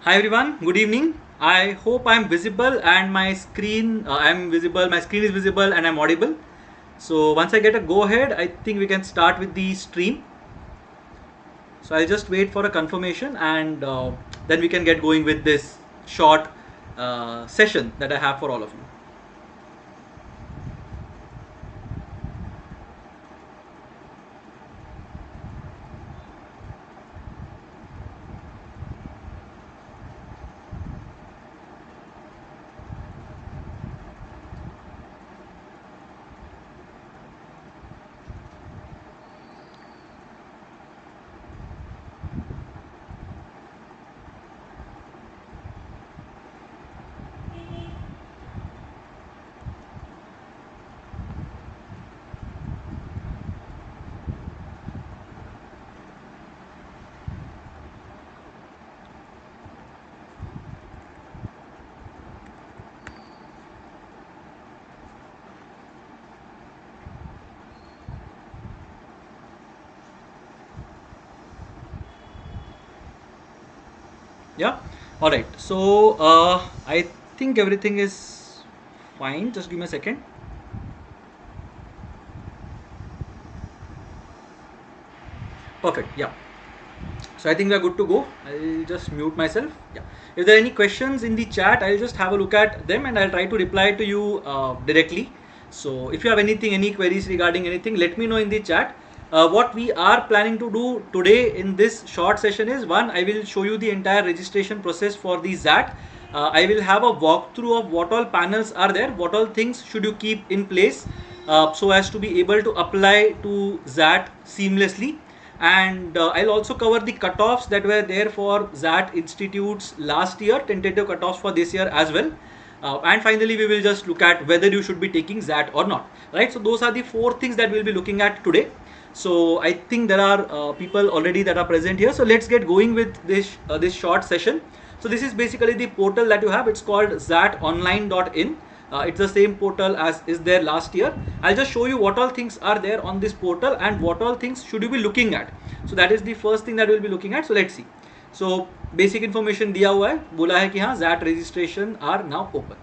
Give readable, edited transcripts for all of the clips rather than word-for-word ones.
Hi everyone, good evening. I hope I'm visible and my screen I'm visible, my screen is visible and I'm audible. So once I get a go ahead, I think we can start with the stream. So I'll just wait for a confirmation and then we can get going with this short session that I have for all of you. Yeah. All right. So I think everything is fine. Just give me a second. Perfect. Yeah. So I think we're good to go. I'll just mute myself. Yeah. If there are any questions in the chat, I'll just have a look at them and I'll try to reply to you directly. So if you have anything, any queries regarding anything, let me know in the chat. What we are planning to do today in this short session is one, I will show you the entire registration process for the XAT. I will have a walkthrough of what all panels are there, what all things should you keep in place so as to be able to apply to XAT seamlessly. And I'll also cover the cutoffs that were there for XAT institutes last year, tentative cutoffs for this year as well. And finally, we will just look at whether you should be taking XAT or not, right? So those are the four things that we'll be looking at today. So I think there are people already that are present here. So let's get going with this short session. So this is basically the portal that you have. It's called xatonline.in. It's the same portal as is there last year. I'll just show you what all things are there on this portal and what all things should you be looking at. So that is the first thing that we'll be looking at. So let's see. So basic information दिया हुआ है, बोला है कि हाँ XAT registration are now open.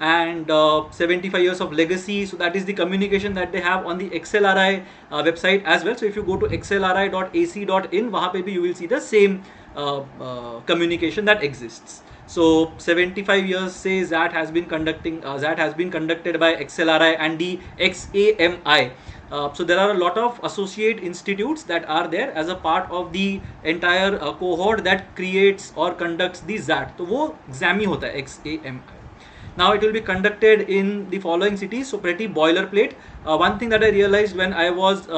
And 75 years of legacy, so that is the communication that they have on the XLRI website as well. So if you go to xlri.ac.in, वहाँ पे भी you will see the same communication that exists. So 75 years say XAT has been conducted by XLRI and the XAMI. So there are a lot of associate institutes that are there as a part of the entire cohort that creates or conducts the XAT. तो वो XAMI होता है, XAMI. Now it will be conducted in the following cities, so pretty boilerplate. One thing that I realized when I was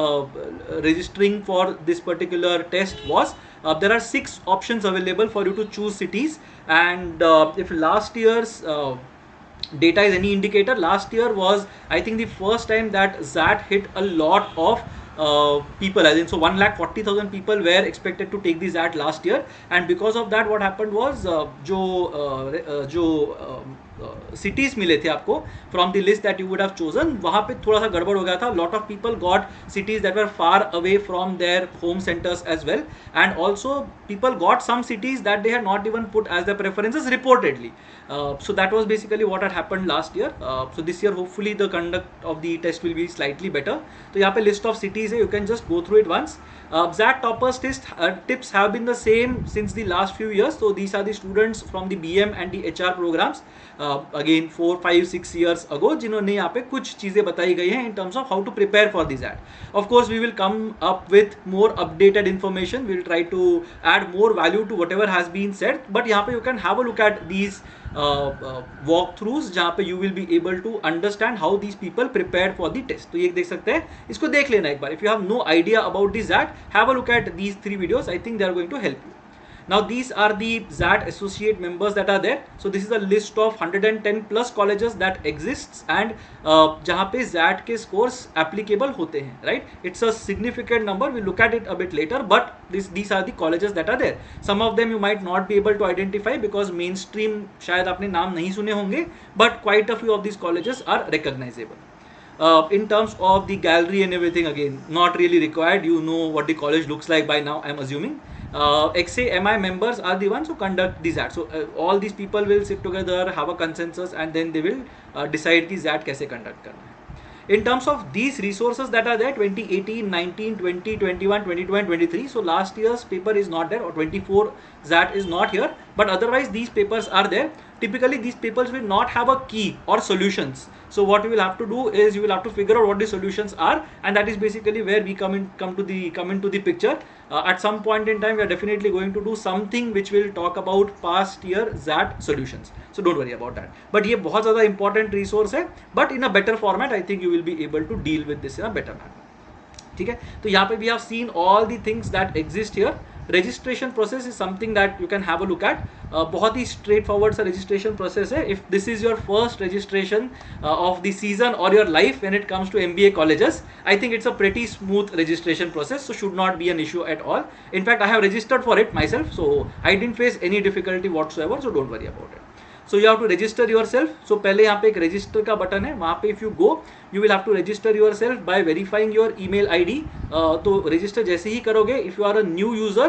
registering for this particular test was there are 6 options available for you to choose cities, and if last year's data is any indicator, last year was, I think, the first time that XAT hit a lot of people, as in, so 1,40,000 people were expected to take the XAT last year, and because of that what happened was जो cities मिले थे आपको from the list that you would have chosen, वहाँ पे थोड़ा सा गड़बड़ हो गया था. Lot of people got cities that were far away from their home centers as well, and also people got some cities that they had not even put as their preferences reportedly. So that was basically what had happened last year. So this year hopefully the conduct of the test will be slightly better. तो यहाँ पे list of cities है, you can just go through it once. XAT toppers tips have been the same since the last few years. So these are the students from the BM and the HR programs. Again 4, 5, 6 years ago, जिन्होंने यहाँ पे कुछ चीज़ें बताई गई हैं in terms of how to prepare for the XAT. Of course, we will come up with more updated information. We will try to add more value to whatever has been said. But यहाँ पे you can have a look at these walkthroughs जहाँ पे you will be able to understand how these people prepared for the test. तो ये देख सकते हैं, इसको देख लेना एक बार. If you have no idea about the XAT, have a look at these 3 videos. I think they are going to help you. Now these are the XAT associate members that are there. So this is a list of 110 plus colleges that exists, and जहाँ पे XAT के scores applicable होते हैं, right? It's a significant number. We'll look at it a bit later, but these are the colleges that are there. Some of them you might not be able to identify because mainstream शायद आपने नाम नहीं सुने होंगे, but quite a few of these colleges are recognizable. In terms of the gallery and everything, again, not really required. You know what the college looks like by now, I'm assuming. XAMI members are the ones who conduct the XAT. So all these people will sit together, have a consensus, and then they will decide कि XAT कैसे conduct करना है. In terms of these resources that are there, 2018, 19, 20, 21, 22 and 23. So last year's paper is not there, or 24 XAT is not here, but otherwise these papers are there. Typically these papers will not have a key or solutions. So what you will have to do is you will have to figure out what the solutions are, and that is basically where we come into the picture. At some point in time, we are definitely going to do something which will talk about past year XAT solutions. So don't worry about that. But ये बहुत ज़्यादा important resource है, but in a better format. I think you will be able to deal with this in a better manner. ठीक है, तो यहाँ पे we have seen all the things that exist here. Registration process is something that you can have a look at. बहुत ही straightforward सा registration process है. If this is your first registration of the season or your life when it comes to MBA colleges, I think it's a pretty smooth registration process, so should not be an issue at all. In fact, I have registered for it myself, so I didn't face any difficulty whatsoever, so don't worry about it. So you have to register yourself. So पहले यहाँ पे एक register का button है, वहाँ पे if you go, you will have to register yourself by verifying your email ID. तो register जैसे ही करोगे, if you are a new user,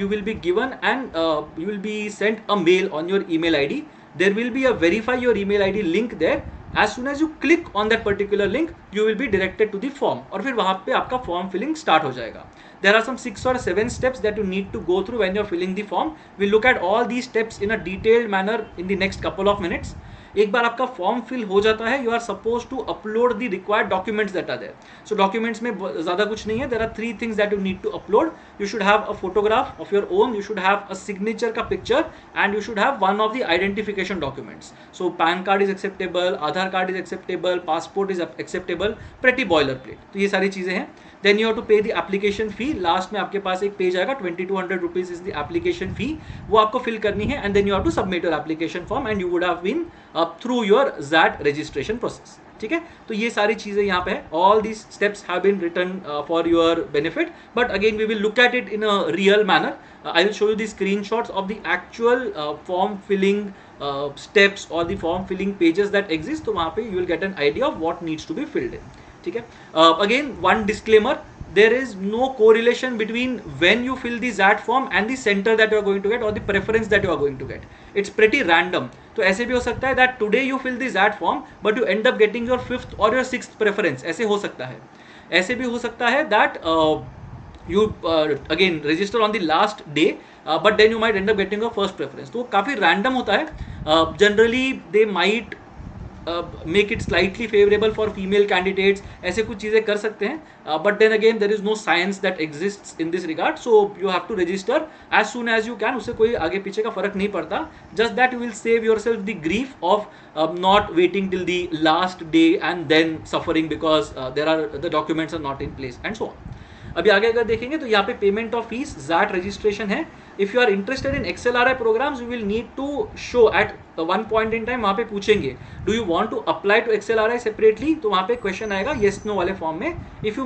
you will be given and you will be sent a mail on your email ID. There will be a verify your email ID link there. As soon as you click on that particular link, you will be directed to the form, और फिर वहाँ पे आपका form filling start हो जाएगा. There are some 6 or 7 steps that you need to go through when you're filling the form. We'll look at all these steps in a detailed manner in the next couple of minutes. एक बार आपका form fill हो जाता है, you are suppose to upload the required documents that are there. So documents में ज़्यादा कुछ नहीं है. There are 3 things that you need to upload. You should have a photograph of your own, you should have a signature का picture, and you should have one of the identification documents. So PAN card is acceptable, Aadhaar card is acceptable, passport is acceptable, pretty boiler plate. तो ये सारी चीज़ें हैं. Then you have to pay the application fee. लास्ट में आपके पास एक पेज आएगा, 2200 rupees is the application fee. वो आपको फिल करनी है, and then you have to submit your application form, and you would have been through your XAT registration process. ठीक है, तो ये सारी चीजें यहाँ पे है. All these steps have been written for your benefit, but again we will look at it in a real manner. I will show you the screenshots of the actual form filling steps or the form filling pages that exist. तो वहाँ पे you will get an idea of what needs to be filled in. ठीक है, again one disclaimer, there is no correlation between when you fill the XAT form and the center that you are going to get or the preference that you are going to get. It's pretty random. तो ऐसे भी हो सकता है that today you fill the XAT form but you end up getting your 5th or your 6th preference. ऐसे हो सकता है. ऐसे भी हो सकता है that you again register on the last day but then you might end up getting your first preference. तो काफ़ी random होता है. Generally they might make it slightly favorable for female candidates. ऐसे कुछ चीज़ें कर सकते हैं, but then again there is no science that exists in this regard, so you have to register as soon as you can. उससे कोई आगे पीछे का फर्क नहीं पड़ता. Just that you will save yourself the grief of not waiting till the last day and then suffering because the documents are not in place and so on. अभी आगे अगर देखेंगे तो यहाँ पे payment of fees XAT registration है. If you are interested in XLRI programs, you will need to show at one point in time. वहाँ पे पूछेंगे do you want to apply to XLRI separately, तो वहाँ पे क्वेश्चन आएगा yes no वाले form में. If you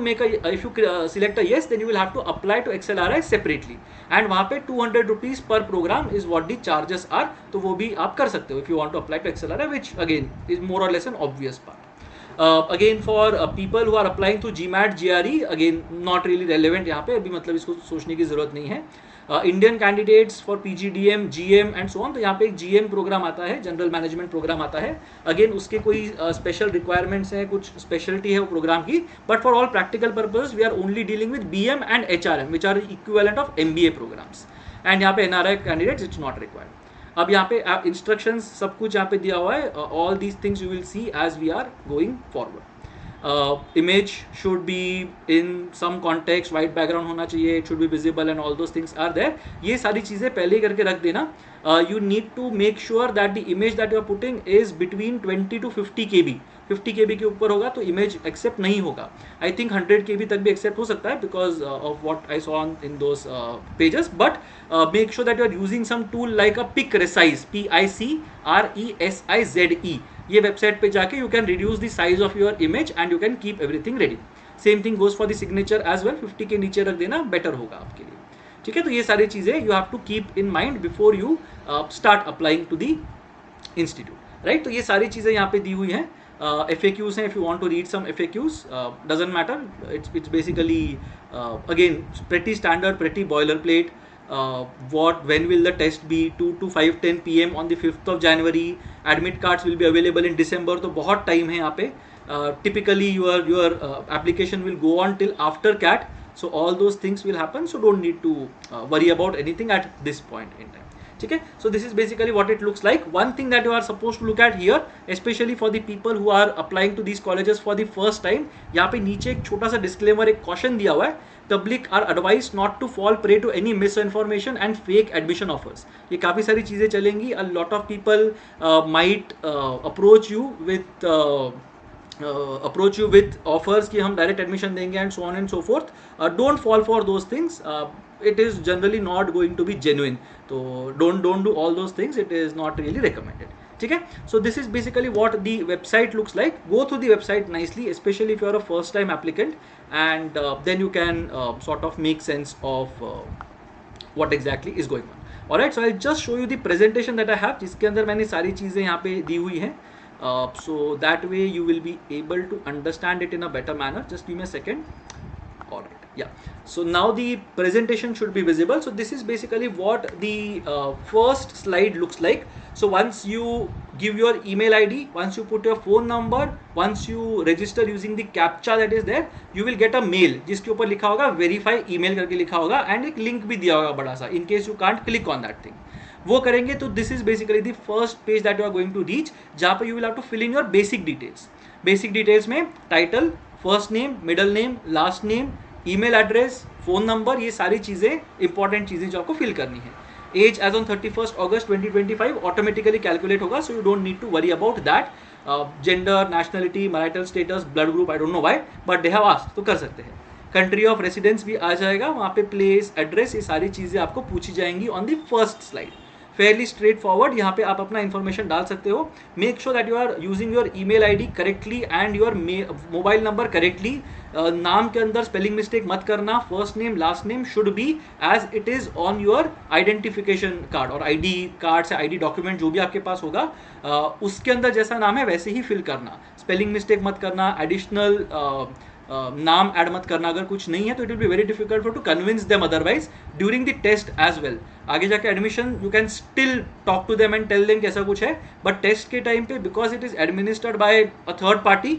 select a yes, then you will have to apply to XLRI separately, and वहाँ पे 200 rupees per program is what the charges are. तो वो भी आप कर सकते हो if you want to apply to XLRI, which again is more or less an obvious part. Again for people who are applying to GMAT, GRE, again not really relevant यहाँ पे, अभी मतलब इसको सोचने की ज़रूरत नहीं है. Indian candidates for PGDM, GM and so on, तो यहाँ पे एक GM प्रोग्राम आता है, जनरल मैनेजमेंट प्रोग्राम आता है. अगेन उसके कोई स्पेशल रिक्वायरमेंट्स हैं, कुछ स्पेशलिटी है वो प्रोग्राम की, but for all practical purpose we are only dealing with BM and HRM which are equivalent of MBA programmes. And यहाँ पे NRI candidates it's not required. अब यहाँ पे इंस्ट्रक्शंस सब कुछ यहाँ पे दिया हुआ है. All these things you will see as we are going forward. Image should be in some context, white background होना चाहिए, it should be visible and all those things are there. ये सारी चीज़ें पहले ही करके रख देना. You need to make sure that the image that you are putting is between 20 to 50 KB. 50 KB के ऊपर होगा तो इमेज एक्सेप्ट नहीं होगा. आई थिंक 100 KB तक भी एक्सेप्ट हो सकता है because of what I saw in those pages. But make sure that you are using some tool like a pic resize, PICRESIZE. ये वेबसाइट पे जाके you can reduce the size of your image and you can keep everything ready. Same thing goes for the signature as well. 50 के नीचे रख देना better होगा आपके लिए. ठीक है, तो ये सारी चीज़ें you have to keep in mind before you start applying to the institute. Right, तो ये सारी चीज़ें यहाँ पे दी हुई हैं. FAQs हैं, if you want to read some FAQs, doesn't matter. It's basically again pretty standard, pretty boilerplate. when will the test be, 2 to 5:10 PM on the 5th of January. Admit cards will be available in December. तो बहुत time है यहाँ पे. Typically your application will go on till after CAT. So all those things will happen. So don't need to worry about anything at this point in time. Okay, so this is basically what it looks like. One thing that you are supposed to look at here, especially for the people who are applying to these colleges for the first time, यहाँ पे नीचे एक छोटा सा disclaimer, एक caution दिया हुआ है. Public are advised not to fall prey to any misinformation and fake admission offers. ये काफ़ी सारी चीज़ें चलेंगी. A lot of people might approach you with offers कि हम direct admission देंगे and so on and so forth. Don't fall for those things. It is generally not going to be genuine. So don't do all those things. It is not really recommended. Okay, so this is basically what the website looks like. Go through the website nicely, especially if you are a first time applicant, and then you can sort of make sense of what exactly is going on. Alright, so I'll just show you the presentation that I have, जिसके अंदर मैंने सारी चीज़ें यहाँ पे दी हुई हैं. So that way you will be able to understand it in a better manner. Just give me a second. Alright, yeah. So now the presentation should be visible. So this is basically what the first slide looks like. So once you give your email ID, once you put your phone number, once you register using the captcha that is there, you will get a mail जिसके ऊपर लिखा होगा verify email करके लिखा होगा, and एक link भी दिया होगा बड़ा सा in case you can't click on that thing. वो करेंगे तो this is basically the first page that you are going to reach, जहाँ पे you will have to fill in your basic details. Basic details में title, first name, middle name, last name, email address, phone number, ये सारी चीज़ें important चीज़ें जो आपको fill करनी है. Age as on 31st August 2025 automatically calculate होगा, so you don't need to worry about that. Gender, nationality, marital status, blood group, I don't know why, but they have asked, तो कर सकते हैं. Country of residence भी आ जाएगा, वहाँ पे place, address, ये सारी चीज़ें आपको पूछी जाएंगी on the first slide. Fairly straightforward, यहाँ पे आप अपना information डाल सकते हो. Make sure that you are using your email ID correctly and your mobile number correctly. नाम के अंदर spelling mistake मत करना. First name, last name should be as it is on your identification card और ID card से ID document जो भी आपके पास होगा, उसके अंदर जैसा नाम है वैसे ही fill करना. Spelling mistake मत करना. Additional नाम ऐड मत करना अगर कुछ नहीं है, तो it will be very difficult for to convince them otherwise during the test as well. आगे जाके admission you can still talk to them and tell them कैसा कुछ है, बट टेस्ट के टाइम पे because it is administered by a third party,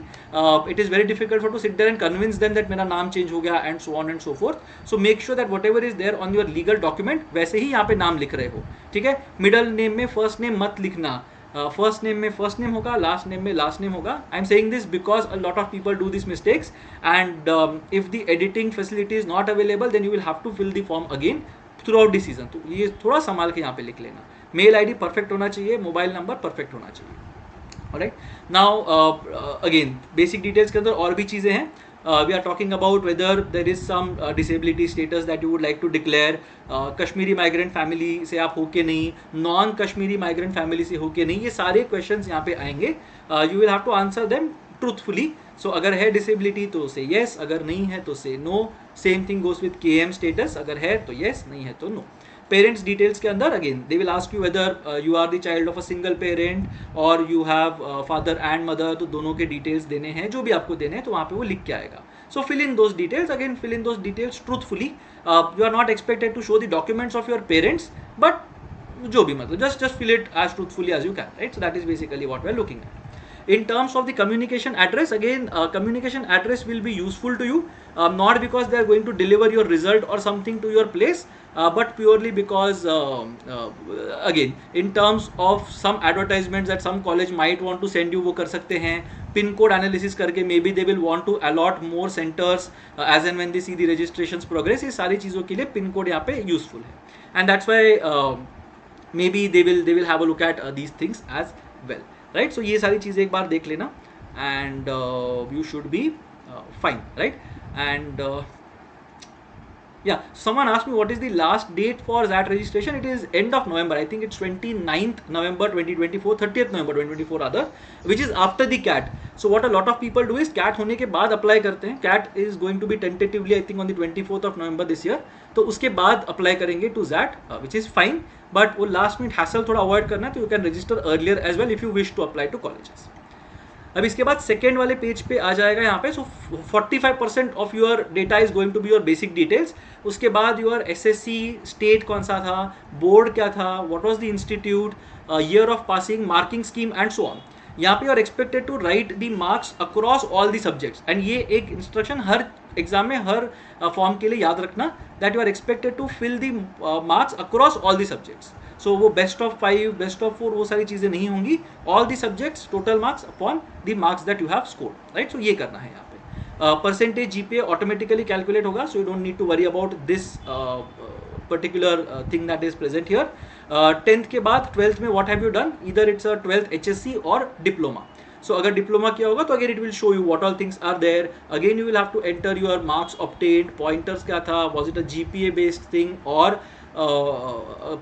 it is very difficult for to sit there and convince them that मेरा नाम change हो गया and so on and so fourth. So make sure that whatever is there on your legal document वैसे ही यहाँ पे नाम लिख रहे हो. ठीक है, मिडल नेम में फर्स्ट नेम मत लिखना. फर्स्ट नेम में फर्स्ट नेम होगा, लास्ट नेम में लास्ट नेम होगा. I am saying this because a lot of people do this mistakes and if the editing facility is not available then you will have to fill the form again throughout the season. तो ये थोड़ा संभाल के यहाँ पे लिख लेना. Mail ID perfect होना चाहिए, मोबाइल नंबर परफेक्ट होना चाहिए. Alright, now again basic details के अंदर और भी चीज़ें हैं. We are talking about whether there is some disability status that you would like to declare. Kashmiri migrant family से आप हो के नहीं, नॉन कश्मीरी माइग्रेंट फैमिली से हो के नहीं, ये सारे क्वेश्चंस यहाँ पे आएंगे. You will have to answer them truthfully. So अगर है डिसेबिलिटी तो से येस, अगर नहीं है तो say no. Same thing goes with KM status, अगर है तो येस, नहीं है तो नो. पेरेंट्स डिटेल्स के अंदर again they will ask you whether you are the child of a single parent or you have father and mother, तो दोनों के डिटेल्स देने हैं, जो भी आपको देने हैं तो वहाँ पे वो लिख के आएगा. So fill in those details, again fill in those details truthfully. You are not expected to show the documents of your parents, but जो भी मतलब just fill it as truthfully as you can, right? So that is basically what we are looking at. In terms of the communication address, again communication address will be useful to you, not because they are going to deliver your result or something to your place, but purely because again in terms of some advertisements that some college might want to send you, वो कर सकते हैं. Pin code analysis करके may be they will want to allot more centres as and when they see the registrations progress. ये सारी चीज़ों के लिए पिन कोड यहाँ पे यूजफुल है, and that's why may B they will have a look at these things as well, right. So ये सारी चीज़ें एक बार देख लेना and you should be fine, right. And yeah, someone asked me what is the last date for XAT registration. It is end of November. I think it's 29th November 2024, 30th November 2024 rather, which is after the CAT. So what a lot of people do is CAT होने के बाद apply करते हैं. CAT is going to be tentatively I think on the 24th of November this year. तो उसके बाद apply करेंगे to XAT, which is fine. But वो last minute hassle थोड़ा avoid करना है, तो you can register earlier as well if you wish to apply to colleges. अब इसके बाद सेकेंड वाले पेज पे आ जाएगा यहाँ पे. So 45% of your data is going to be your basic details. उसके बाद योर एसएससी स्टेट कौन सा था, बोर्ड क्या था, what was the institute, year of passing, marking scheme and so on. यहाँ पे you are expected to write the marks across all the subjects. And ये एक इंस्ट्रक्शन हर एग्जाम में, हर फॉर्म के लिए याद रखना, that you are expected to fill the marks across all the subjects. So वो बेस्ट ऑफ 5, बेस्ट ऑफ 4 वो सारी चीज़ें नहीं होंगी. All the subjects, total marks upon the marks that you have scored, right. So ये करना है यहाँ पे. परसेंटेज जीपीए ऑटोमेटिकली कैलकुलेट होगा, so you don't need to worry about this particular thing that is present here. 10th के बाद 12th में what have you done, इधर इट्स अ 12th एचएससी और डिप्लोमा. So अगर डिप्लोमा किया होगा तो again it will show you what all things are there. Again you will have to enter your marks obtained, pointers क्या था, was it a GPA based thing और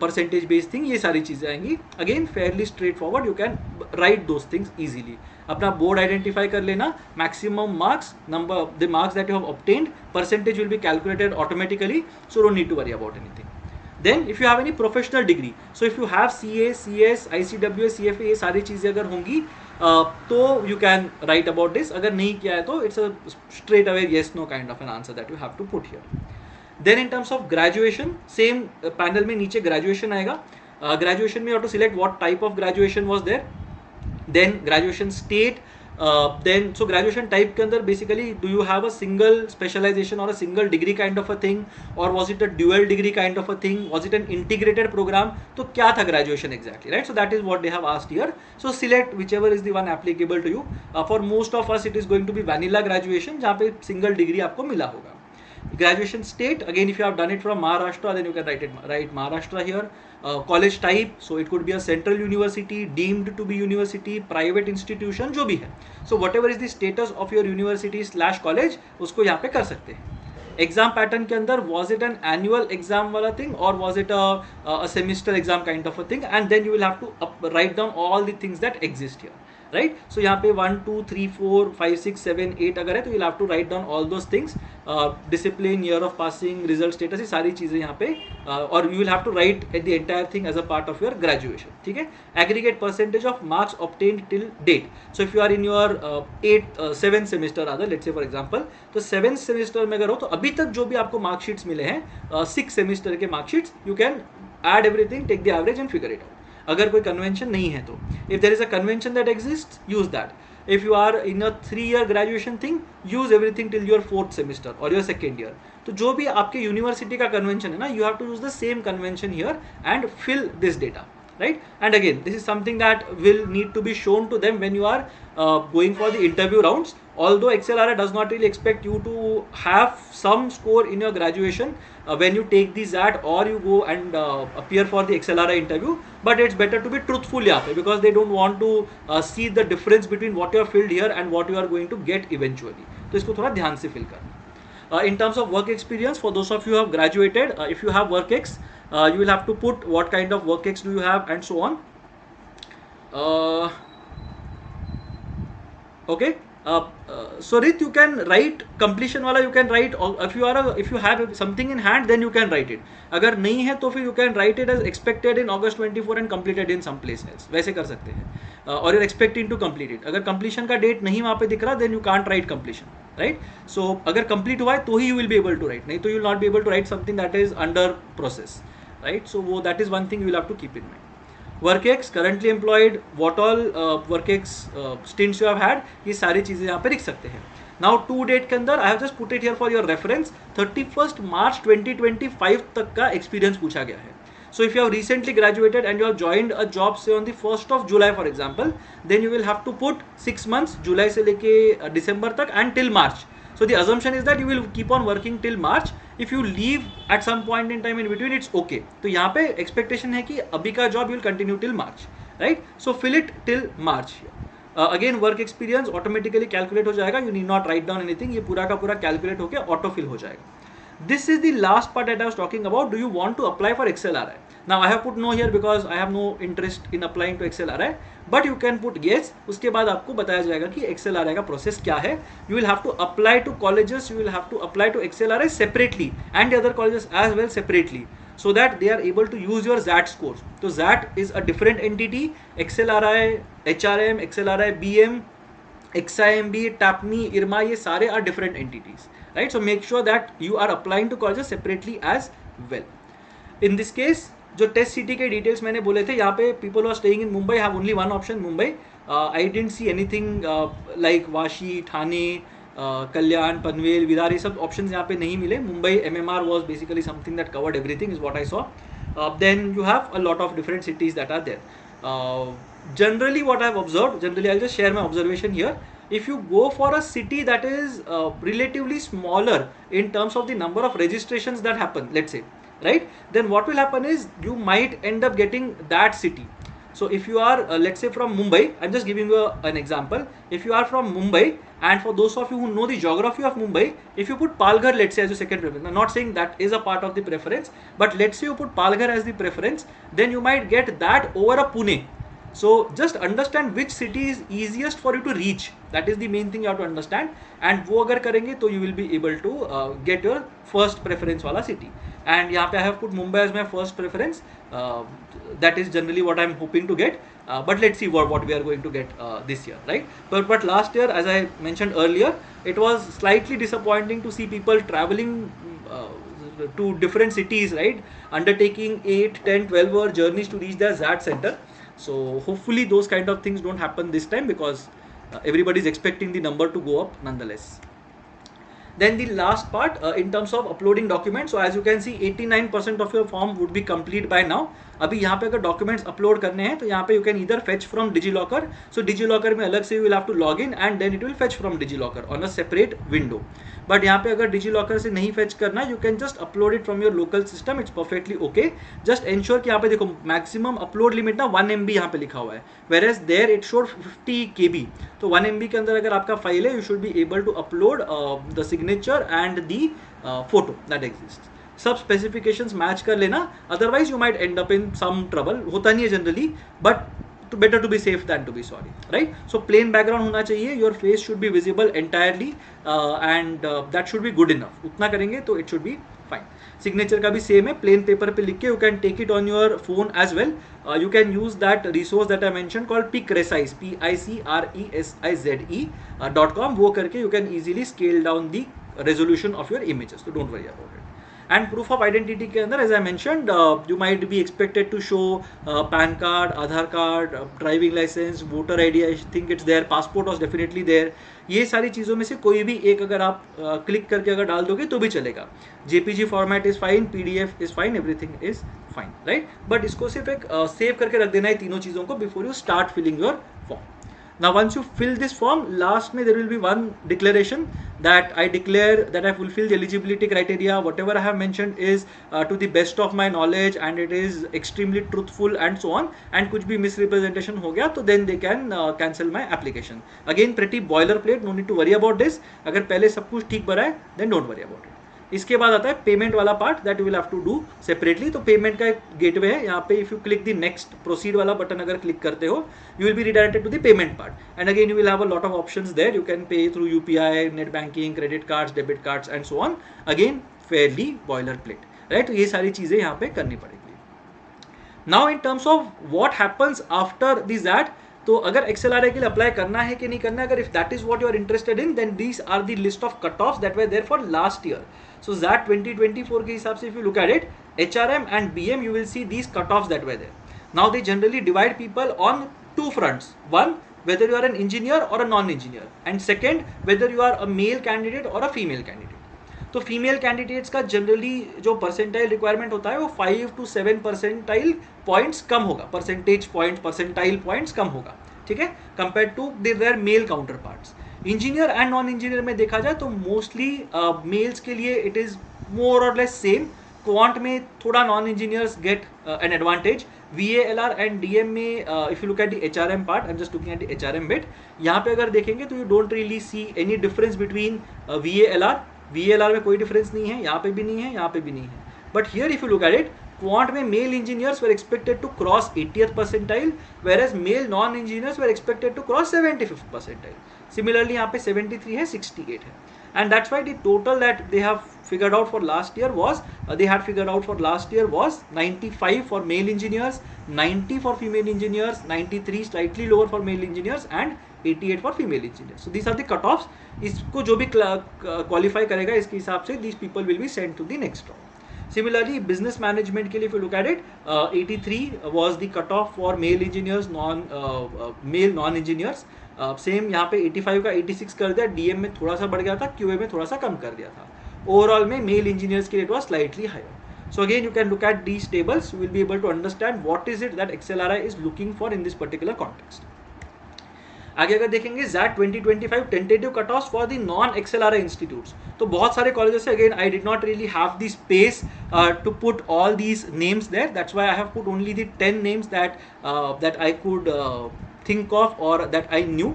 percentage based thing, ये सारी चीज़ें आएंगी. Again fairly straight forward, you can write those things easily. अपना board identify कर लेना, maximum marks, number the marks that you have obtained, percentage will be calculated automatically, so don't need to worry about anything. Then if you have any professional degree, so if you have CA, CS, ICWA, CFA, ये सारी चीज़ें अगर होंगी तो you can write about this. अगर नहीं किया है तो it's a straight away yes no kind of an answer that you have to put here. Then in terms of graduation, same panel में नीचे graduation आएगा. Graduation में you have to select what type of graduation was there. Then graduation state. Then so graduation type के अंदर basically do you have a single specialization or a single degree kind of a thing, or was it a dual degree kind of a thing, was it an integrated program, तो क्या था graduation exactly, right? So that is what they have asked here. So select whichever is the one applicable to you. For most of us it is going to be vanilla graduation जहाँ पे single degree आपको मिला होगा. Graduation state, again if you have done it from Maharashtra then you can write Maharashtra here. College type, so it could be a central university, deemed to be university, private institution, जो भी है. So whatever is the status of your university / college, उसको यहाँ पे कर सकते हैं. Exam pattern के अंदर was it an annual exam वाला thing or was it a semester exam kind of a thing, and then you will have to write down all the things that exist here, right? So यहाँ पे 1 2 3 4 5 6 7 8 अगर है तो you'll have to write down all those things, discipline, year of passing, result status, ये सारी चीज़ें यहाँ पे, और you will have to write the entire thing as a part of your graduation. ठीक है. Aggregate percentage of marks obtained till date. So if you are in your 7th semester rather, let's say for example, तो 7th semester में अगर हो तो अभी तक जो भी आपको मार्कशीट्स मिले हैं 6 semester के marksheets, you can add everything, take the average and figure it out. अगर कोई कन्वेंशन नहीं है तो, if there is a convention that exist, use that. If you are in a 3-year graduation thing, use everything till your 4th semester और your 2nd year. तो जो भी आपके यूनिवर्सिटी का कन्वेंशन है ना, you have to use the same convention here and fill this data, right? And again, this is something that will need to be shown to them when you are going for the interview rounds. Although XLRI does not really expect you to have some score in your graduation when you take the XAT or you go and appear for the XLRI interview, but it's better to be truthful यहाँ पे, because they don't want to see the difference between what you have filled here and what you are going to get eventually. तो इसको थोड़ा ध्यान से fill करना. In terms of work experience, for those of you who have graduated, if you have work ex, you will have to put what kind of work ex do you have and so on. Okay. So Rit, you can write completion वाला, you can write if you have something in hand then you can write it. अगर नहीं है तो फिर you can write it as expected in August 24 and completed in some place else. वैसे कर सकते हैं. Or you're expecting to complete it. अगर completion का date नहीं वहाँ पे दिख रहा then you can't write completion, right? So अगर complete हुआ है तो ही you will be able to write. नहीं तो you will not be able to write something that is under process, right? So that is one thing you will have to keep in mind. Work ex, currently employed, what all work ex stints you have had, ये सारी चीज़ें यहाँ पे लिख सकते हैं. Now to date के अंदर I have just put it here for your reference, 31st March 2025 तक का एक्सपीरियंस पूछा गया है. So if you have recently graduated and you have joined a job say on the 1st of July for example, then you will have to put 6 months, जुलाई से लेके दिसंबर तक and till March. So the assumption is that you will keep on working till March. If you leave at some point in time in between, it's okay. तो यहाँ पे expectation है कि अभी का job you will continue till March, right? So fill it till March. Again work experience automatically calculate हो जाएगा. You need not write down anything. ये पूरा का पूरा calculate होके auto fill हो जाएगा. This is the last part that I was talking about. Do you want to apply for XLRI? Now I have put no here because I have no interest in applying to XLRI. But you can put yes. उसके बाद आपको बताया जाएगा कि XLRI का process क्या है. You will have to apply to colleges. You will have to apply to XLRI separately and the other colleges as well separately, so that they are able to use your XAT scores. So XAT is a different entity. XLRI, HRM, XLRI, BM, XIMB, TAPMI, IRMA, ये सारे are different entities, right? So make sure that you are applying to colleges separately as well. In this case, जो test city के details मैंने बोले थे, यहाँ पे people are staying in Mumbai have only one option Mumbai. I don't see anything like Vashi, Thane, Kalyan, Panvel, Virar, ये सब option यहाँ पे नहीं मिले. Mumbai MMR was basically something that covered everything is what I saw. Then you have a lot of different cities that are there. Generally what I have observed, generally I'll just share my observation here. If you go for a city that is relatively smaller in terms of the number of registrations that happen, let's say, right, then what will happen is you might end up getting that city. So if you are let's say from Mumbai, I'm just giving you an example. If you are from Mumbai, and for those of you who know the geography of Mumbai, if you put Palghar, let's say, as your second preference, I'm not saying that is a part of the preference, but let's say you put Palghar as the preference, then you might get that over a Pune. So just understand which city is easiest for you to reach. That is the main thing you have to understand. And वो अगर करेंगे तो you will be able to get your first preference वाला city. And यहाँ पे I have put Mumbai as my first preference. That is generally what I am hoping to get. But let's see what we are going to get this year, right? But last year, as I mentioned earlier, it was slightly disappointing to see people traveling to different cities, right? Undertaking 8, 10, 12 hour journeys to reach their XAT center. So hopefully those kind of things don't happen this time, because everybody is expecting the number to go up nonetheless. Then the last part in terms of uploading documents. So as you can see 89% of your form would be complete by now. अभी यहाँ पे अगर documents upload करने हैं तो यहाँ पे you can either fetch from DigiLocker. So DigiLocker में अलग से you will have to log in and then it will fetch from DigiLocker on a separate window. But यहाँ पे अगर DigiLocker से नहीं fetch करना, you can just upload it from your local system. It's perfectly okay. Just ensure कि यहाँ पे देखो maximum upload limit ना 1 MB यहाँ पे लिखा हुआ है, whereas there it showed 50 KB. तो 1 MB के अंदर अगर आपका फाइल है, you should be able to upload the signature and the photo that exists. सब स्पेसिफिकेशंस मैच कर लेना, otherwise you might end up in some trouble. होता नहीं है generally, but better to be safe than to be sorry, right? So plain background होना चाहिए, your face should be visible entirely and that should be good enough. उतना करेंगे तो it should be fine. Signature का भी same है, plain paper पे लिख के you can take it on your phone as well. You can use that resource that I mentioned called PicResize, PICRESIZE.com. वो करके you can easily scale down the resolution of your images, so don't worry about it. And proof of identity के अंदर, as I mentioned, you might be expected to show PAN card, Aadhaar card, driving license, voter ID. I think it's there. Passport was definitely there. ये सारी चीज़ों में से कोई भी एक अगर आप क्लिक करके अगर डाल दोगे तो भी चलेगा. JPG format is fine, PDF is fine, everything is fine, right? But इसको सिर्फ एक सेव करके रख देना है तीनों चीज़ों को before you start filling your form. Now once you fill this form, last में there will be one declaration that I declare that I fulfill the eligibility criteria. Whatever I have mentioned is to the best of my knowledge and it is extremely truthful and so on. And कुछ भी misrepresentation हो गया तो then they can cancel my application. Again pretty boilerplate, no need to worry about this. अगर पहले सब कुछ ठीक भरा है then don't worry about it. इसके बाद आता है पेमेंट वाला part that you will have to do separately. तो पेमेंट का एक गेटवे है, यहाँ पे if you click the next proceed वाला बटन अगर क्लिक करते हो you will be redirected to the payment part and again you will have a lot of options there. You can pay through UPI, net banking, credit cards, debit cards and so on. Again fairly boilerplate, right? तो ये सारी चीज़ें यहाँ पे करनी पड़ेगी. Now in terms of what happens after this that, तो अगर XLRI के लिए अप्लाई करना है कि नहीं करना है, अगर if that is what you are interested in, then these are the list of cut offs that were there for last year. So XAT 2024 के हिसाब से if you look at it, HRM and BM you will see these cutoffs that were there. Now they generally divide people on two fronts. One, whether you are an engineer or a non-engineer, and second, whether you are a male candidate or a female candidate. तो female candidates का generally जो percentile requirement होता है वो 5 to 7 percentile points कम होगा, percentage point, percentile points कम होगा, ठीक है, compare to their male counterparts. Engineer and non engineer में देखा जाए तो मोस्टली मेल्स के लिए it is more or less same. Quant में थोड़ा non engineers get an advantage. VALR and DM में if you look at the HRM part, I am just looking at the HRM bit, यहाँ पे अगर देखेंगे तो you don't really see any difference between VALR में कोई difference नहीं है, यहाँ पे भी नहीं है, यहाँ पे भी नहीं है. But here if you look at it, quant में male engineers were expected to cross 80th percentile, whereas male non engineers were expected to cross 75th percentile. Similarly, यहाँ पे 73 है, 68 है. And that's why the total that they have figured out for last year was, 95 for male engineers, 90 for female engineers, 93 slightly lower for male engineers, and 88 for female engineer. So these are the cut offs. इसको जो भी qualify करेगा इसके हिसाब से these people will be sent to the next round. Similarly, business management के लिए if you look at it, 83 was the cutoff for male engineers, male non engineers. Same यहाँ पे 85 का 86 कर दिया. DM में थोड़ा सा बढ़ गया था, QA में थोड़ा सा कम कर दिया था. ओवरऑल में मेल इंजीनियर्स के लिए it was slightly higher. So again, you can look at these tables. You will be able to understand what is it that XLRI is looking for in this particular context. आगे अगर देखेंगे ZAT 2025 tentative cut offs for the non XLRI institutes. तो बहुत सारे colleges है. Again I did not really have the space to put all these names there. That's why I have put only the 10 names that I could think of or that I knew.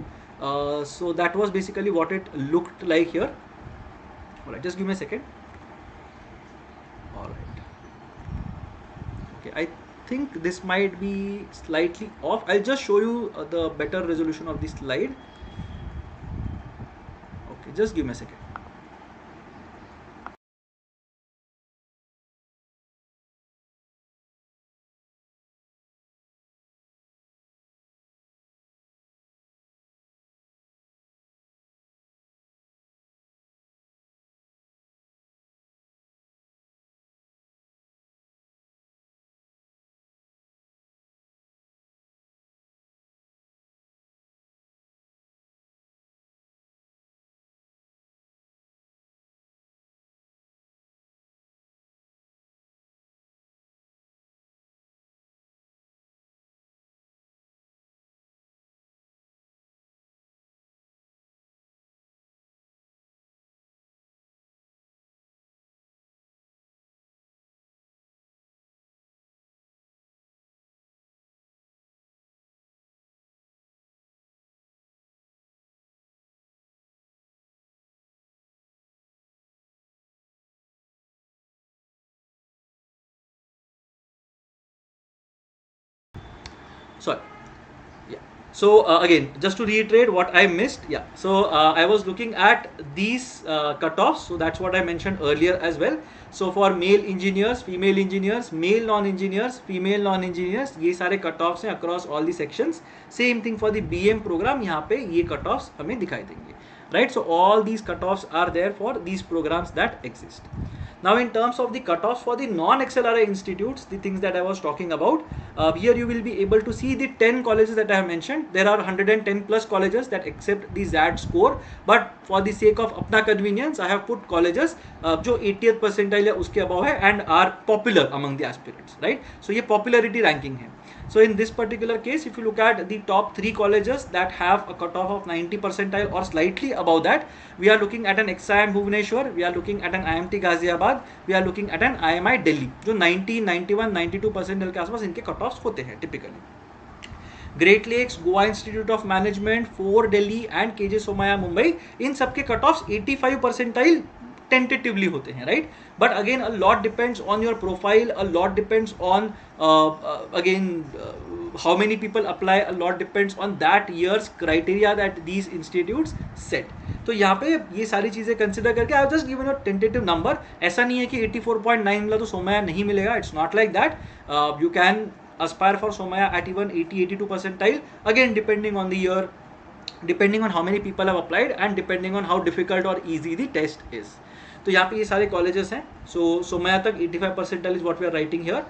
So that was basically what it looked like here. Alright, just give me a second. Alright. Okay, I think this might be slightly off. I'll just show you the better resolution of this slide. Okay, just give me a second. Sorry. Yeah. So again, just to reiterate what I missed. Yeah. So I was looking at these cutoffs. So that's what I mentioned earlier as well. So for male engineers, female engineers, male non-engineers, female non-engineers, ये सारे cutoffs हैं across all the sections. Same thing for the BM program. यहाँ पे ये cutoffs हमें दिखाई देंगे. Right. So all these cutoffs are there for these programs that exist. Now in terms of the cutoffs for the non-XLRI institutes, the things that I was talking about, here you will be able to see the 10 colleges that I have mentioned. There are 110 plus colleges that accept the ZAT score, but for the sake of अपना convenience, I have put colleges जो 80th percentile या उसके above है and are popular among the aspirants, right? So ये popularity ranking है. So in this particular case, if you look at the top 3 colleges that have a cutoff of 90 percentile or slightly above that, we are looking at an XIM Bhubaneswar, we are looking at an IMT Ghaziabad, we are looking at an IMI Delhi, जो 90, 91, 92 percentile के आसपास इनके cutoffs होते हैं typically. Great Lakes, Goa Institute of Management, 4 Delhi and KJ Somaya Mumbai, इन सबके cutoffs 85 percentile tentatively होते हैं, right? But again, a lot depends on your profile, a lot depends on how many people apply, a lot depends on that year's criteria that these institutes set. तो यहाँ पे ये सारी चीज़ें consider करके I just given your tentative number. ऐसा नहीं है कि 84.9 मिला तो सोमया नहीं मिलेगा. It's not like that. You can aspire for Somaya at even 80-82 percentile, again depending on the year, depending on how many people have applied and depending on how difficult or easy the test is. तो यहाँ पे ये सारे colleges हैं. So Somaya तक 85 percentile is what we are writing here.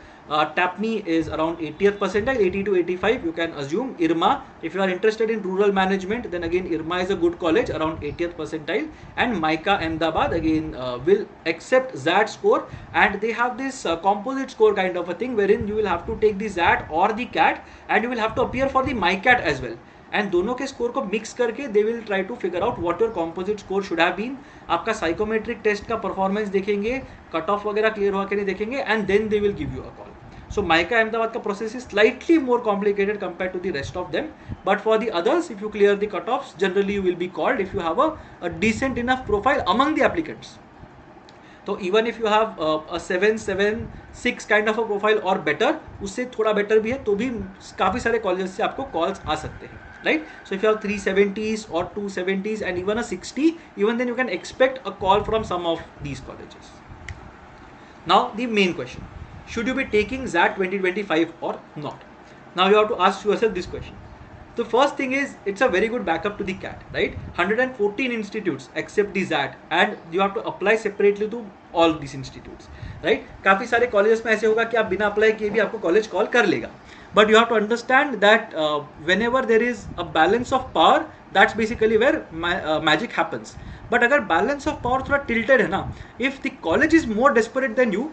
TAPMI is around 80th percentile, 80 to 85 you can assume. IRMA, if you are interested in rural management, then again IRMA is a good college, around 80th percentile. And MICA Ahmedabad again will accept ZAT score, and they have this composite score kind of a thing wherein you will have to take the ZAT or the CAT and you will have to appear for the MICAT as well. And दोनों के score को mix करके they will try to figure out what your composite score should have been. आपका psychometric test का performance देखेंगे, cut off वगैरह clear हुआ कि नहीं देखेंगे, and then they will give you a call. So MICA Ahmedabad का process is slightly more complicated compared to the rest of them, but for the others, if you clear the cutoffs, generally you will be called if you have a decent enough profile among the applicants. तो even if you have a 776 kind of a profile or better, उससे थोड़ा better भी है तो भी काफ़ी सारे colleges से आपको calls आ सकते हैं, right? So if you have 370s or 270s and even a 60, even then you can expect a call from some of these colleges. Now the main question. Should you be taking ZAT 2025 or not? Now you have to ask yourself this question. The first thing is it's a very good backup to the CAT, right? 114 institutes accept the XAT and you have to apply separately to all these institutes, right? काफ़ी सारे colleges में ऐसे होगा कि आप बिना apply किए भी आपको college call कर लेगा, but you have to understand that whenever there is a balance of power, that's basically where magic happens. But अगर balance of power थोड़ा tilted है ना, if the college is more desperate than you,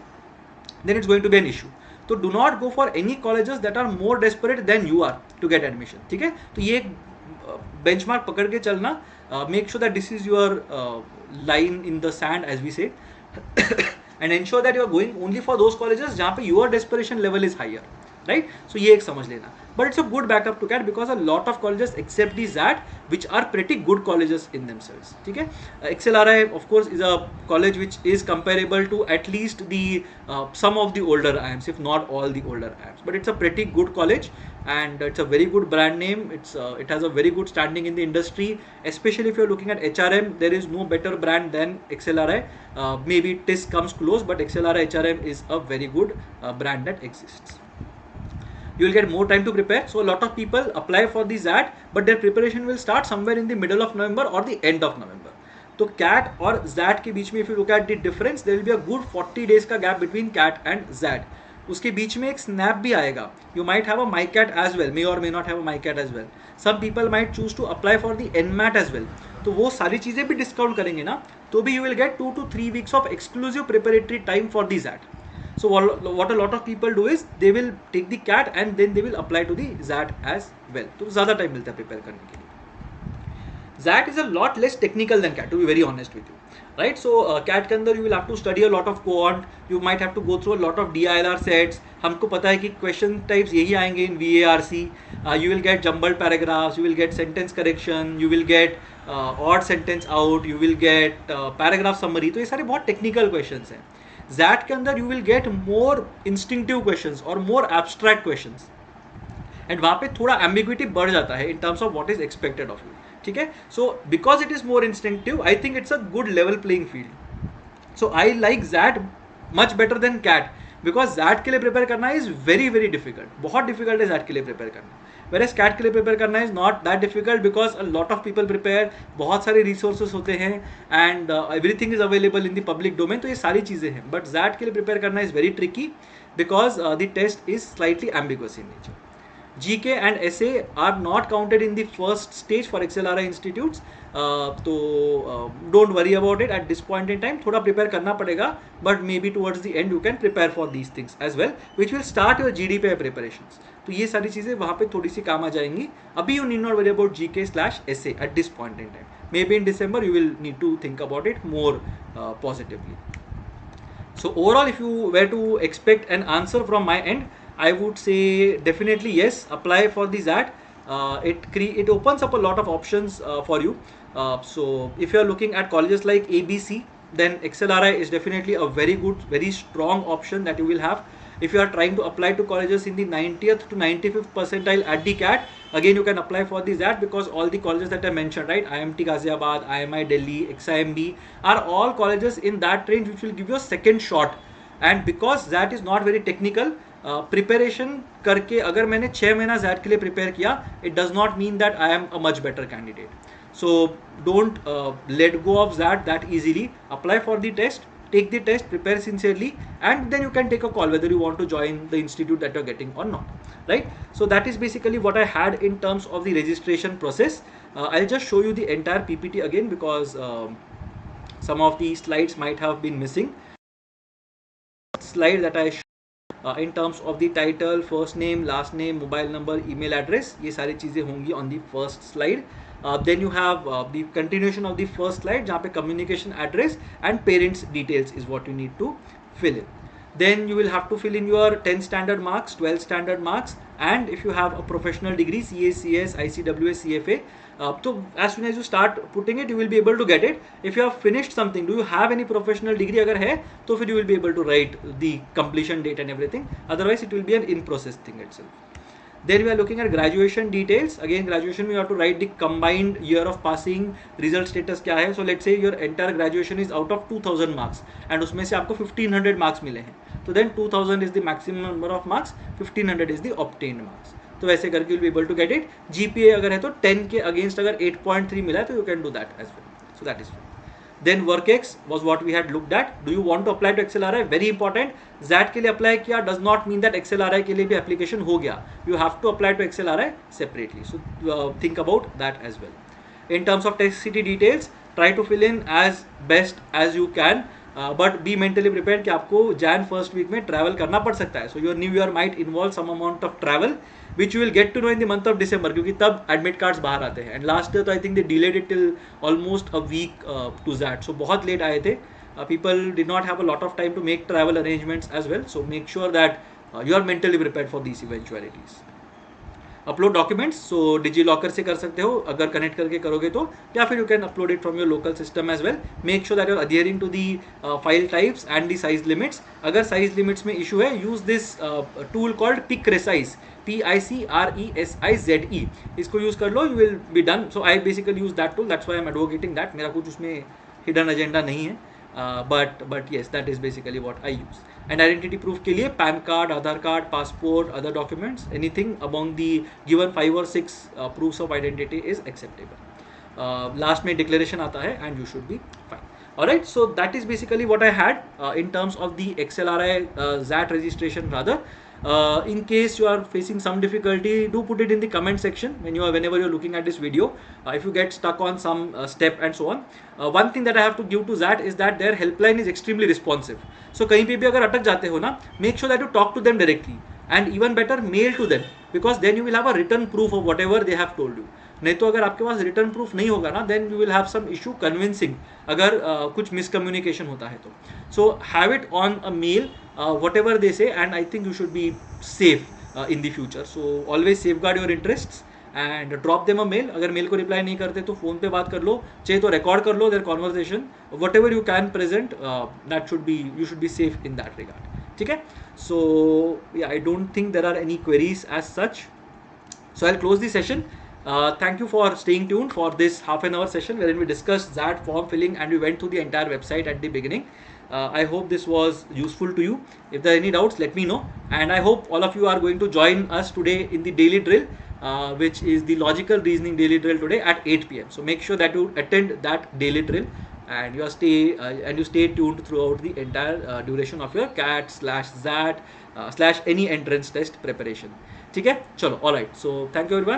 then it's going to be an issue. तो do not go for any colleges that are more desperate than you are to get admission. ठीक है, तो ये एक benchmark पकड़ के चलना. Make sure that this is your line in the sand, as we say, and ensure that you are going only for those colleges जहाँ पे your desperation level is higher, right? So ये एक समझ लेना. But it's a good backup to CAT because a lot of colleges accept the XAT, which are pretty good colleges in themselves. ठीक है, XLRI of course is a college which is comparable to at least the some of the older IIMs, if not all the older IIMs. But it's a pretty good college and it's a very good brand name. It has a very good standing in the industry. Especially if you're looking at HRM, there is no better brand than XLRI. Maybe TIS comes close, but XLRI HRM is a very good brand that exists. You will get more time to prepare. So a lot of people apply for the XAT, but their preparation will start somewhere in the middle of November or the end of November. तो CAT और XAT के बीच में if you look at the difference, there will be a good 40 days का gap between CAT and XAT. उसके बीच में एक snap भी आएगा. You might have a MyCAT as well, may or may not have a MyCAT as well. Some people might choose to apply for the NMAT as well. तो वो सारी चीज़ें भी डिस्काउंट करेंगे ना, तो भी you will get 2 to 3 weeks of exclusive preparatory time for the XAT. So what a lot of people do is they will take the CAT and then they will apply to the XAT as well. तो ज़्यादा time मिलता है prepare करने के लिए. XAT is a lot less technical than CAT, to be very honest with you, right? So CAT के अंदर you will have to study a lot of quant, you might have to go through a lot of DILR sets. हमको पता है कि question types यही आएंगे in VARC. You will get jumbled paragraphs, you will get sentence correction, you will get odd sentence out, you will get paragraph summary. तो ये सारे बहुत technical questions हैं. XAT के अंदर you will get more instinctive questions और more abstract questions, and वहाँ पे थोड़ा ambiguity बढ़ जाता है in terms of what is expected of you. ठीक है, so because it is more instinctive, I think it's a good level playing field. So I like XAT much better than CAT because XAT के लिए prepare करना is very very difficult. बहुत difficult है XAT के लिए prepare करना. Whereas CAT के लिए prepare करना is not that difficult because a lot of people prepare, बहुत सारे resources होते हैं and everything is available in the public domain. तो ये सारी चीज़ें हैं. But XAT के लिए prepare करना is very tricky because the test is slightly ambiguous in nature. GK and SA are not counted in the first stage for XLRI institutes. तो don't worry about it at this point in time. थोड़ा prepare करना पड़ेगा, but maybe towards the end you can prepare for these things as well, which will start your GDPI preparations. तो ये सारी चीज़ें वहाँ पे थोड़ी सी काम आ जाएंगी. अभी you need not worry about GK/SA at this point in time. Maybe in December you will need to think about it more positively. So overall, if you were to expect an answer from my end, I would say definitely yes, apply for the XAT. It opens up a lot of options for you. So if you are looking at colleges like ABC, then XLRI is definitely a very good, very strong option that you will have. If you are trying to apply to colleges in the 90th to 95th percentile at the CAT, again you can apply for the XAT because all the colleges that I mentioned, right, IMT Ghaziabad, IMI Delhi, XIMB, are all colleges in that range which will give you a second shot. And because XAT is not very technical, preparation करके अगर मैंने 6 महीना XAT के लिए prepare किया, it does not mean that I am a much better candidate. So don't let go of XAT that easily. Apply for the test, take the test, prepare sincerely, and then you can take a call whether you want to join the institute that you're getting or not, right? So that is basically what I had in terms of the registration process. I'll just show you the entire PPT again because some of the slides might have been missing. Slide that I in terms of the title, first name, last name, mobile number, email address, ये सारी चीज़ें होंगी on the first slide. Then you have the continuation of the first slide जहाँ पे communication address and parents details is what you need to fill in. Then you will have to fill in your 10 standard marks, 12 standard marks, and if you have a professional degree, CA, CS, ICWS, CFA, so as soon as you start putting it, you will be able to get it. If you have finished something, do you have any professional degree अगर है तो फिर you will be able to write the completion date and everything. Otherwise, it will be an in-process thing itself. Then we are looking at graduation details. Again, graduation you have to write the combined year of passing, result status क्या है. So let's say your entire graduation is out of 2000 marks and उसमें से आपको 1500 marks मिले हैं. So then 2000 is the maximum number of marks, 1500 is the obtained marks. तो वैसे करके you'll be able to get it. GPA अगर है तो 10 के अगेंस्ट अगर 8.3 मिला है तो you can do that as well. So that is fine. Then WorkX was what we had looked at. Do you want to apply to XLRI? Very important. XAT के लिए apply किया does not mean that XLRI के लिए भी application हो गया. You have to apply to XLRI separately. So think about that as well. In terms of TCT details, try to fill in as best as you can. But be mentally prepared कि आपको Jan first week में travel करना पड़ सकता है. So your new year might involve some amount of travel, which you will get to know in the month of December, क्योंकि तब admit cards बाहर आते हैं. And last year तो I think they delayed it till almost a week to that. So बहुत late आए थे. People did not have a lot of time to make travel arrangements as well. So make sure that you are mentally prepared for these eventualities. Upload documents, so DigiLocker से कर सकते हो अगर connect करके करोगे तो, या फिर you can upload it from your local system as well. Make sure that you are adhering to the file types and the size limits. अगर साइज लिमिट्स में इशू है, use this tool called pic resize, PICRESIZE. इसको use कर लो, you will be done. So I basically use that tool, that's why I am advocating that. मेरा कुछ उसमें hidden agenda नहीं है, but yes, that is basically what I use. And identity proof के लिए pan card, Aadhaar card, passport, other documents, anything among the given 5 or 6 proofs of identity is acceptable. Last में declaration आता है and you should be fine. Alright, so that is basically what I had in terms of the XLRI XAT registration rather. In case you are facing some difficulty, do put it in the comment section whenever you're looking at this video. If you get stuck on some step and so on. One thing that I have to give to XAT is that their helpline is extremely responsive. So कहीं पे भी अगर अटक जाते हो ना, make sure that you talk to them directly, and even better mail to them, because then you will have a written proof of whatever they have told you. नहीं तो अगर आपके पास रिटर्न प्रूफ नहीं होगा ना, then you will have some issue convincing अगर कुछ miscommunication होता है तो. So have it on a mail, whatever they say, and I think you should be safe in the future. So always safeguard your interests and drop them a mail. अगर mail को reply नहीं करते तो phone पे बात कर लो, चाहे तो रिकॉर्ड कर लो their conversation, whatever you can present, that should be, you should be safe in that regard. ठीक है? So yeah, I don't think there are any queries as such. So I'll close the session. Thank you for staying tuned for this half an hour session wherein we discussed XAT form filling and we went through the entire website at the beginning. I hope this was useful to you. If there are any doubts, let me know. And I hope all of you are going to join us today in the daily drill, which is the logical reasoning daily drill today at 8 p.m. So make sure that you attend that daily drill and you stay tuned throughout the entire duration of your CAT/XAT / any entrance test preparation. ठीक है, चलो, all right. So thank you everyone.